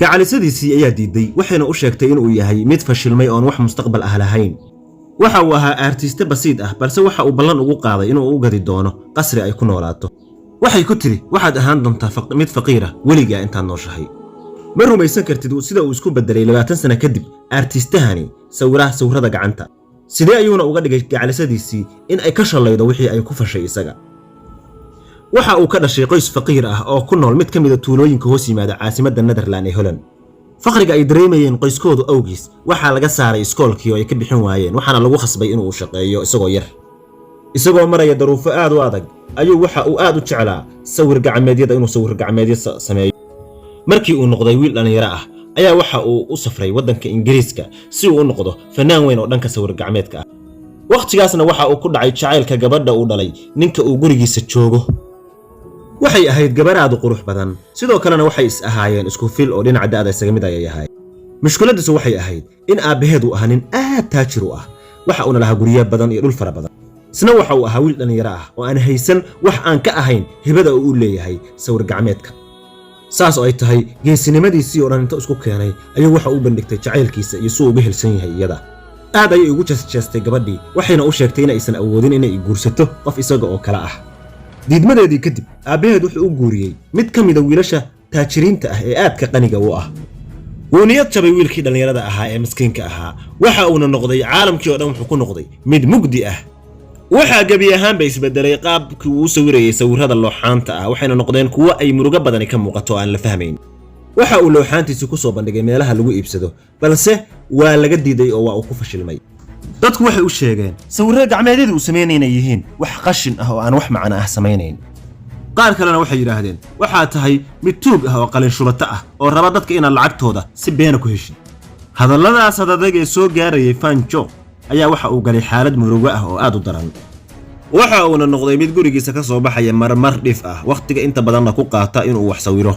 gacalisadiisii ayaa diiday waxayna u sheegtay inuu yahay mid fashilmay oon wax mustaqbal ah lahayn waxa uu ahaa artiste basiid ah balse waxa uu ballan ugu qaaday inuu u gadi doono qasri ay ku noolaato waxay ku tiri waxaad ahaan doontaa mid faqiir ah weligaa intaad nooshahay ma rumaysan kartid sida uu isku bedelay 20 sano kadib artistahani sawirada gacanta sidee ayuuna uga dhigay gacalisadiisii in ay ka shalaydo wixii ay ku fashay isaga waxa uu ka dhashay qoys faqiir ah oo ku nool mid kamid ah tuulooyinka hoos yimaada caasimadda Netherland ee Holland faqriga ay dareemayeen qoyskoodu awgiis waxa laga saaray iskoolkii oo ay ka bixin waayeen waxaana lagu khasbay inuu shaqeeyo isagoo maraya daruufo aad u adag ayuu waxa uu aad u jeclaa sawir gacmeedyo sameeyo markii uu noqday wiil dhalinyaro ah ayaa waxa uu u safray wadanka Ingiriiska si uu u noqdo fanaan weyn oo dhanka sawir gacmeedka ah waqtigaasna waxa uu ku dhacay jacaylka gabadha uu dhalay ninka uu gurigiisa joogo waxay ahayd gabar aad u qurux badan sidoo kalena waxay is ahaayeen isku fil oo dhinaca da'da isaga mid ay ahayd mushkiladiisu waxay ahayd in aabaheed uu ahaa nin aad taajir u ah waxa uu lahaa guriyo badan iyo dhul fara badan isna waxa uu ahaa wiil dhalinyaro ah oo aan haysan wax aan ka ahayn hibada uu leeyahay sawir gacmeedka saas oo ay tahay geesinimadiisii oo dhan inta isku keenay ayuu waxa uu bandhigtay jacaylkiisa iyo suu uga helsan yahay iyada aad ayay ugu jeestay gabadhii waxayna u sheegtay in aysan awoodin inay guursato qof isaga oo kala ah diidmadeedii kadib aabaheed wuxuu u guuriyay mid ka mid ah wiilasha taajiriinta ah ee aadka qaniga u ah wuu niyad jabay wiilkii dhalinyarada ahaa ee miskiinka ahaa waxa uuna noqday caalamkii oo dhan wuxuu ku noqday mid mugdi ah waxa gabi ahaanba isbedelay qaabkii uu sawirayay sawirada looxaanta ah waxayna noqdeen kuwo ay murugo badan ka muuqato aan la fahmayn waxa uu looxaantiisa ku soo bandhigay meelaha lagu iibsado balse waa laga diiday oo waa uu ku fashilmay dadku waxay u sheegeen sawirada gacmeedyadu uu sameynayay yihiin wax qashin ah oo aan wax macna ah sameynayn qaar kalena waxay yiraahdeen waxa tahay mid tuug ah oo qalin shubata ah oo raba dadka in lacagtooda si been ku heshin hadalladaas adadag ee soo gaarayay Fanjo ayaa waxa uu galay xaalad murugo ah oo aad u daran waxa uu noqday mid gurigiisa ka soo baxaya marmar dhif ah waqtiga inta badan ku qaata inuu wax sawiro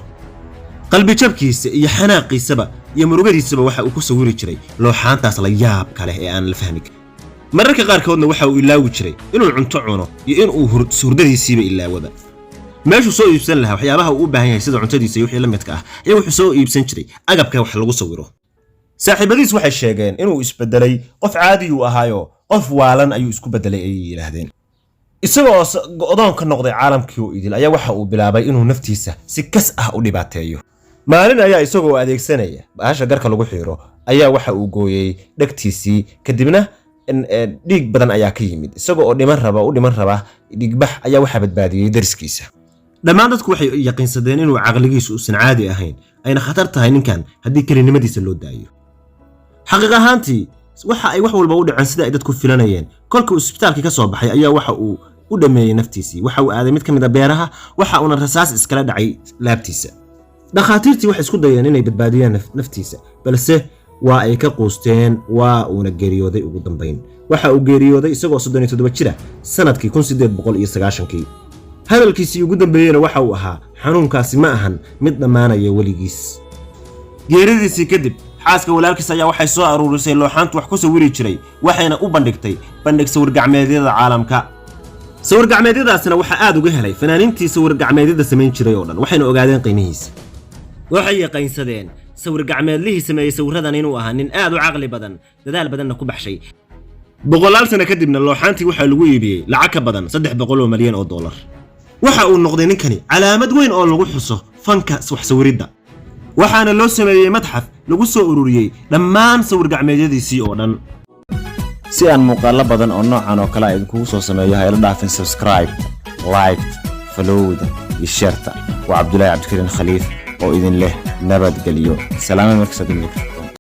qalbi jabkiisa iyo xanaaqiisaba iyo murugadiisaba waxa uu ku sawiri jiray looxaantaas la yaab kale ee aan la fahmin mararka qaar koodna waxa uu ilaawi jiray inuu cunto cuno iyo inuu hurdadiisiiba ilaawada meeshu soo iibsan lahaa waxyaabaha uu u baahan yahay sida cuntadiisa iyo wixii la midka ah ayaa wuxuu soo iibsan jiray agabka wax lagu sawiro saaxiibadiis waxay sheegeen inuu isbedelay qof caadi u ahaayo qof waalan ayuu isku bedelay ay yiraahdeen isagoo go'doon ka noqday caalamkii uu idil ayaa waxa uu bilaabay inuu naftiisa si kas ah u dhibaateeyo maalin ayaa isagoo adeegsanaya baasha garka lagu xiiro ayaa waxa uu gooyay dhagtiisii kadibna dhiig badan ayaa ka yimid isagoo oo dhiman raba dhiigbax ayaa waxa badbaadiyay dariskiisa dhammaan dadku waxay yaqiinsadeen inuu aqligiisu uusan caadi ahayn ayna khatar tahay ninkan haddii kalinimadiisa loo daayo xaqiiq ahaantii waxa ay wax walba u dhaceen sida ay dadku filanayeen kolkii uu isbitaalka ka soo baxay ayaa waxa uu u dhameeyay naftiisii waxa uu aaday mid kamid ah beeraha waxa uu rasaas iskala dhacay laabtiisa dhaqaatiirtii waxay isku dayeen inay badbaadiyaan naftiisa balse waa ay ka qoosteen waa uu geeriyooday ugu dambeyn waxa uu geeriyooday isagoo 37 jir ah sanadkii 1890kii hadalkiisii ugu dambeeyayna waxa uu ahaa xanuunkaasi ma ahan mid dhamaanaya weligiis geeridiisii kadib xaaska walaalkiis ayaa waxay soo aruurisay looxaantu wax ku sawiri jiray waxayna u bandhigtay sawir gacmeedyada caalamka sawir gacmeedyadaasna waxa aad uga helay fanaaniintii sawir gacmeedyada sameyn jiray oo dhan waxayna ogaadeen qiimihiisa waxay yaqaynsadeen sawir gacmeedlihii sameeyay sawiradan inuu ahaa nin aad u caqli badan dadaal badanna ku baxshay boqolaal sano kadibna looxaantii waxa lagu iibiyay lacag ka badan 300 milyan oo dollar waxa uu noqday ninkani calaamad weyn oo lagu xuso fanka wax sawiridda waxaana loo sameeyay madxaf lagu soo ururiyay dhammaan sawir gacmeedyadiisii oo dhan si aan muuqaal badan oo noocan oo kale idinku soo sameeyo hayla dhaafin subscribe like follow iyo share ta waa Cabdullaahi Cabdikariin Khaliif oo idin leh nabad galiyo salaam markasta